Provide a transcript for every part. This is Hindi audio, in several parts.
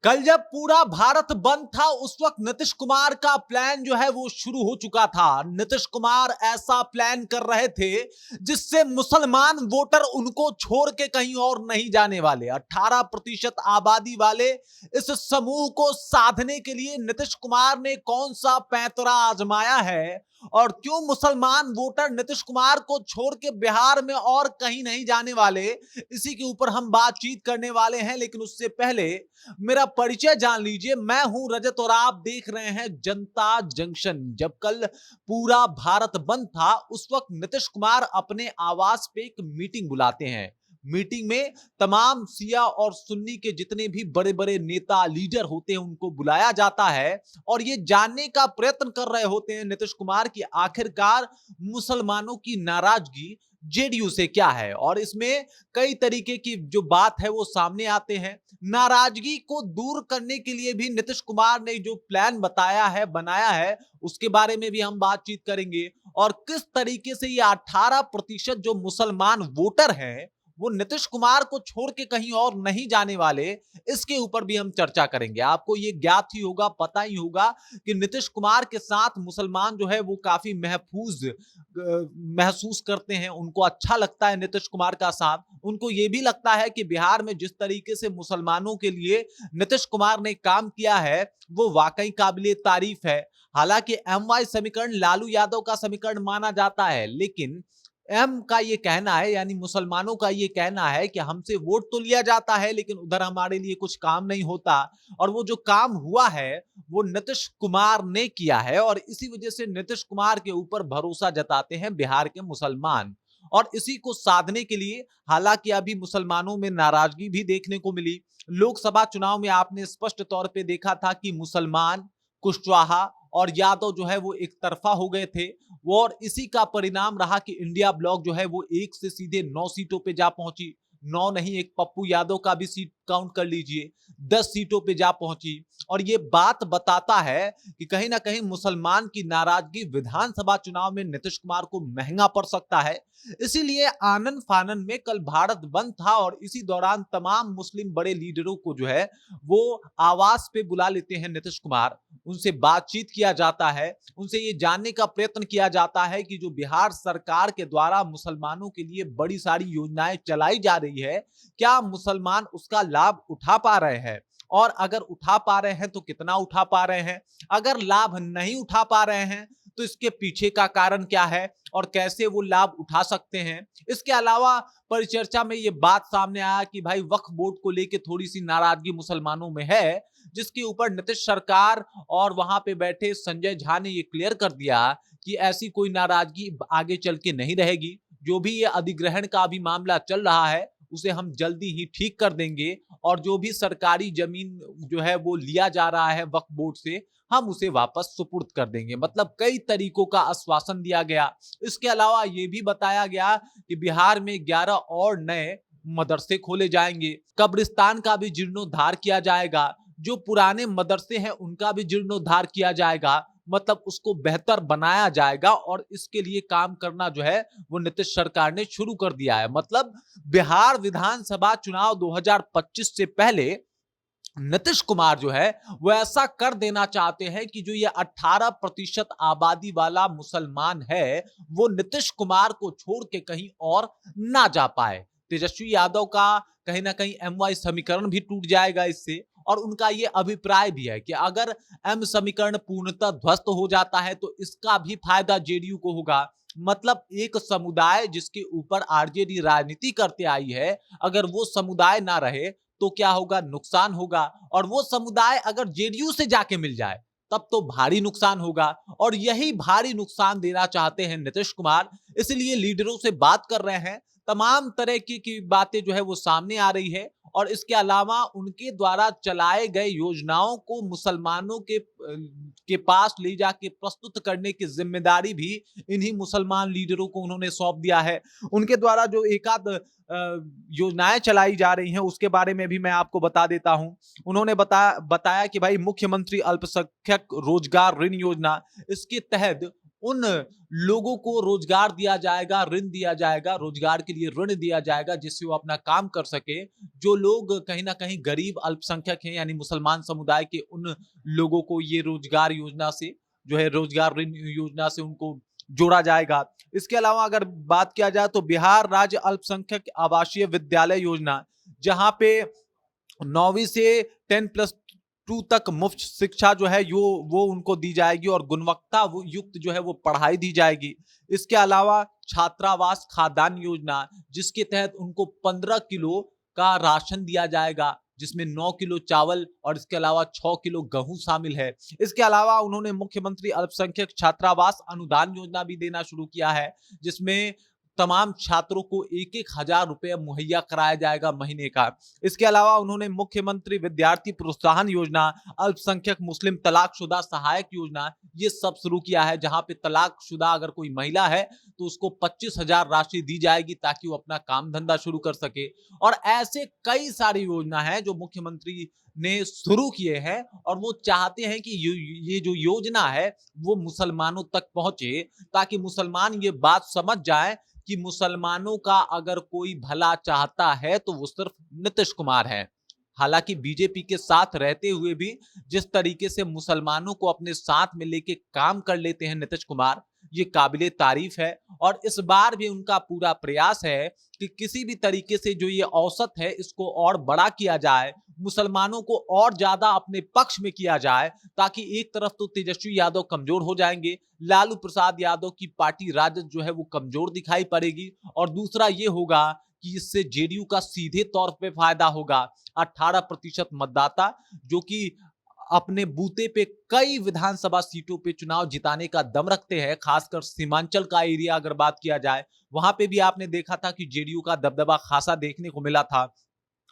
कल जब पूरा भारत बंद था उस वक्त नीतीश कुमार का प्लान जो है वो शुरू हो चुका था। नीतीश कुमार ऐसा प्लान कर रहे थे जिससे मुसलमान वोटर उनको छोड़ के कहीं और नहीं जाने वाले। 18% आबादी वाले इस समूह को साधने के लिए नीतीश कुमार ने कौन सा पैंतरा आजमाया है और क्यों मुसलमान वोटर नीतीश कुमार को छोड़ के बिहार में और कहीं नहीं जाने वाले, इसी के ऊपर हम बातचीत करने वाले हैं। लेकिन उससे पहले मेरा परिचय जान लीजिए। मैं हूं रजत और आप देख रहे हैं जनता जंक्शन। जब कल पूरा भारत बंद था उस वक्त नीतीश कुमार अपने आवास पे एक मीटिंग बुलाते हैं। मीटिंग में तमाम सिया और सुन्नी के जितने भी बड़े बड़े नेता लीडर होते हैं उनको बुलाया जाता है और ये जानने का प्रयत्न कर रहे होते हैं नीतीश कुमार की आखिरकार मुसलमानों की नाराजगी जेडीयू से क्या है। और इसमें कई तरीके की जो बात है वो सामने आते हैं। नाराजगी को दूर करने के लिए भी नीतीश कुमार ने जो प्लान बताया है, बनाया है, उसके बारे में भी हम बातचीत करेंगे। और किस तरीके से ये 18% जो मुसलमान वोटर हैं वो नीतीश कुमार को छोड़ के कहीं और नहीं जाने वाले, इसके ऊपर भी हम चर्चा करेंगे। आपको ये ज्ञात ही होगा, पता ही होगा कि नीतीश कुमार के साथ मुसलमान जो है वो काफी महफूज महसूस करते हैं। उनको अच्छा लगता है नीतीश कुमार का साथ। उनको ये भी लगता है कि बिहार में जिस तरीके से मुसलमानों के लिए नीतीश कुमार ने काम किया है वो वाकई काबिले तारीफ है। हालांकि MY समीकरण लालू यादव का समीकरण माना जाता है, लेकिन एम का ये कहना है, यानी मुसलमानों का ये कहना है कि हमसे वोट तो लिया जाता है लेकिन उधर हमारे लिए कुछ काम नहीं होता। और वो जो काम हुआ है वो नीतीश कुमार ने किया है और इसी वजह से नीतीश कुमार के ऊपर भरोसा जताते हैं बिहार के मुसलमान। और इसी को साधने के लिए हालांकि अभी मुसलमानों में नाराजगी भी देखने को मिली। लोकसभा चुनाव में आपने स्पष्ट तौर पे देखा था कि मुसलमान, कुशवाहा और यादव जो है वो एक तरफा हो गए थे। वो और इसी का परिणाम रहा कि इंडिया ब्लॉक जो है वो 1 से सीधे 9 सीटों पे जा पहुंची। 9 नहीं, एक पप्पू यादव का भी सीट काउंट कर लीजिए, 10 सीटों पे जा पहुंची। और ये बात बताता है कि कहीं ना कहीं मुसलमान की नाराजगी विधानसभा चुनाव में नीतीश कुमार को महंगा पड़ सकता है। इसीलिए आनन फानन में कल भारत बंद था और इसी दौरान तमाम मुस्लिम बड़े लीडरों को जो है वो आवास पे बुला लेते हैं नीतीश कुमार। उनसे बातचीत किया जाता है, उनसे ये जानने का प्रयत्न किया जाता है कि जो बिहार सरकार के द्वारा मुसलमानों के लिए बड़ी सारी योजनाएं चलाई जा रही है, क्या मुसलमान उसका लाभ उठा पा रहे हैं, और अगर उठा पा रहे हैं तो कितना उठा पा रहे हैं। अगर लाभ नहीं उठा पा रहे हैं तो इसके पीछे का कारण क्या है और कैसे वो लाभ उठा सकते हैं। इसके अलावा परिचर्चा में ये बात सामने आया कि भाई वक्फ बोर्ड को लेके थोड़ी सी नाराजगी मुसलमानों में है, जिसके ऊपर नीतीश सरकार और वहां पे बैठे संजय झा ने ये क्लियर कर दिया कि ऐसी कोई नाराजगी आगे चल के नहीं रहेगी। जो भी ये अधिग्रहण का अभी मामला चल रहा है उसे हम जल्दी ही ठीक कर देंगे और जो भी सरकारी जमीन जो है वो लिया जा रहा है वक्फ बोर्ड से, हम उसे वापस सुपुर्द कर देंगे। मतलब कई तरीकों का आश्वासन दिया गया। इसके अलावा ये भी बताया गया कि बिहार में 11 और नए मदरसे खोले जाएंगे, कब्रिस्तान का भी जीर्णोद्धार किया जाएगा, जो पुराने मदरसे हैं उनका भी जीर्णोद्धार किया जाएगा, मतलब उसको बेहतर बनाया जाएगा। और इसके लिए काम करना जो है वो नीतीश सरकार ने शुरू कर दिया है। मतलब बिहार विधानसभा चुनाव 2025 से पहले नीतीश कुमार जो है वो ऐसा कर देना चाहते हैं कि जो ये 18% आबादी वाला मुसलमान है वो नीतीश कुमार को छोड़ के कहीं और ना जा पाए। तेजस्वी यादव का कहीं ना कहीं MY समीकरण भी टूट जाएगा इससे। और उनका ये अभिप्राय भी है कि अगर M समीकरण पूर्णतः ध्वस्त हो जाता है तो इसका भी फायदा जेडीयू को होगा। मतलब एक समुदाय जिसके ऊपर आरजेडी राजनीति करते आई है, अगर वो समुदाय ना रहे तो क्या होगा, नुकसान होगा। और वो समुदाय अगर जेडीयू से जाके मिल जाए तब तो भारी नुकसान होगा। और यही भारी नुकसान देना चाहते हैं नीतीश कुमार, इसलिए लीडरों से बात कर रहे हैं। तमाम तरह की बातें जो है वो सामने आ रही है। और इसके अलावा उनके द्वारा चलाए गए योजनाओं को मुसलमानों के पास ले जाके प्रस्तुत करने की जिम्मेदारी भी इन्हीं मुसलमान लीडरों को उन्होंने सौंप दिया है। उनके द्वारा जो एकाध योजनाएं चलाई जा रही हैं उसके बारे में भी मैं आपको बता देता हूं। उन्होंने बताया कि भाई मुख्यमंत्री अल्पसंख्यक रोजगार ऋण योजना, इसके तहत उन लोगों को रोजगार दिया जाएगा, ऋण दिया जाएगा, रोजगार के लिए ऋण दिया जाएगा जिससे वो अपना काम कर सके। जो लोग कहीं न कहीं गरीब अल्पसंख्यक हैं यानी मुसलमान समुदाय के उन लोगों को ये रोजगार योजना से जो है रोजगार ऋण योजना से उनको जोड़ा जाएगा। इसके अलावा अगर बात किया जाए तो बिहार राज्य अल्पसंख्यक आवासीय विद्यालय योजना, जहाँ पे 9वीं से 10+2 तक मुफ्त शिक्षा जो है वो उनको दी जाएगी और गुणवत्ता युक्त जो है वो पढ़ाई दी जाएगी। इसके अलावा छात्रावास खाद्यान्न योजना, जिसके तहत उनको 15 किलो का राशन दिया जाएगा, जिसमें 9 किलो चावल और इसके अलावा 6 किलो गेहूं शामिल है। इसके अलावा उन्होंने मुख्यमंत्री अल्पसंख्यक छात्रावास अनुदान योजना भी देना शुरू किया है, जिसमें तमाम छात्रों को 1-1 हजार रुपए मुहैया कराया जाएगा महीने का। इसके अलावा उन्होंने मुख्यमंत्री विद्यार्थी प्रोत्साहन योजना, अल्पसंख्यक मुस्लिम तलाकशुदा सहायक योजना, ये सब शुरू किया है, जहां पे तलाकशुदा अगर कोई महिला है तो उसको 25,000 राशि दी जाएगी ताकि वो अपना काम धंधा शुरू कर सके। और ऐसे कई सारी योजना है जो मुख्यमंत्री ने शुरू किए हैं और वो चाहते हैं कि ये जो योजना है वो मुसलमानों तक पहुंचे, ताकि मुसलमान ये बात समझ जाए कि मुसलमानों का अगर कोई भला चाहता है तो वो सिर्फ नीतीश कुमार है। हालांकि बीजेपी के साथ रहते हुए भी जिस तरीके से मुसलमानों को अपने साथ में लेके काम कर लेते हैं नीतीश कुमार, ये काबिले तारीफ है। और इस बार भी उनका पूरा प्रयास है कि किसी भी तरीके से जो ये औसत है इसको और बड़ा किया जाए, मुसलमानों को और ज्यादा अपने पक्ष में किया जाए, ताकि एक तरफ तो तेजस्वी यादव कमजोर हो जाएंगे, लालू प्रसाद यादव की पार्टी राजद जो है वो कमजोर दिखाई पड़ेगी, और दूसरा ये होगा कि इससे जेडीयू का सीधे तौर पे फायदा होगा। 18% मतदाता जो कि अपने बूते पे कई विधानसभा सीटों पे चुनाव जिताने का दम रखते हैं, खासकर सीमांचल का एरिया अगर बात किया जाए, वहां पे भी आपने देखा था कि जेडीयू का दबदबा खासा देखने को मिला था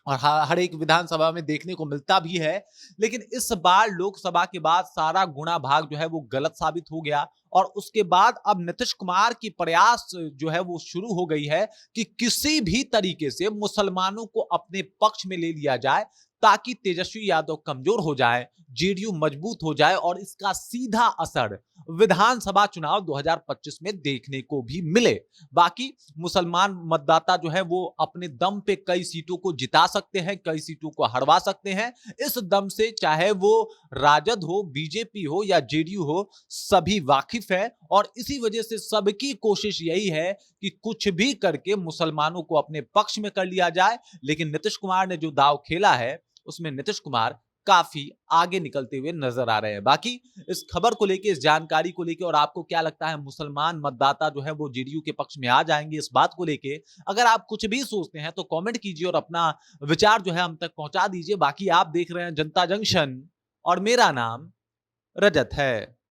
और हर एक विधानसभा में देखने को मिलता भी है। लेकिन इस बार लोकसभा के बाद सारा गुणा भाग जो है वो गलत साबित हो गया और उसके बाद अब नीतीश कुमार की प्रयास जो है वो शुरू हो गई है कि किसी भी तरीके से मुसलमानों को अपने पक्ष में ले लिया जाए, ताकि तेजस्वी यादव कमजोर हो जाए, जेडीयू मजबूत हो जाए और इसका सीधा असर विधानसभा चुनाव 2025 में देखने को भी मिले। बाकी मुसलमान मतदाता जो है वो अपने दम पे कई सीटों को जिता सकते हैं, कई सीटों को हरवा सकते हैं। इस दम से चाहे वो राजद हो, बीजेपी हो या जेडीयू हो, सभी वाकिफ है और इसी वजह से सबकी कोशिश यही है कि कुछ भी करके मुसलमानों को अपने पक्ष में कर लिया जाए। लेकिन नीतीश कुमार ने जो दांव खेला है उसमें नीतीश कुमार काफी आगे निकलते हुए नजर आ रहे हैं। बाकी इस खबर को लेके, इस जानकारी को लेके और आपको क्या लगता है, मुसलमान मतदाता जो है वो जेडीयू के पक्ष में आ जाएंगे, इस बात को लेके अगर आप कुछ भी सोचते हैं तो कमेंट कीजिए और अपना विचार जो है हम तक पहुंचा दीजिए। बाकी आप देख रहे हैं जनता जंक्शन और मेरा नाम रजत है।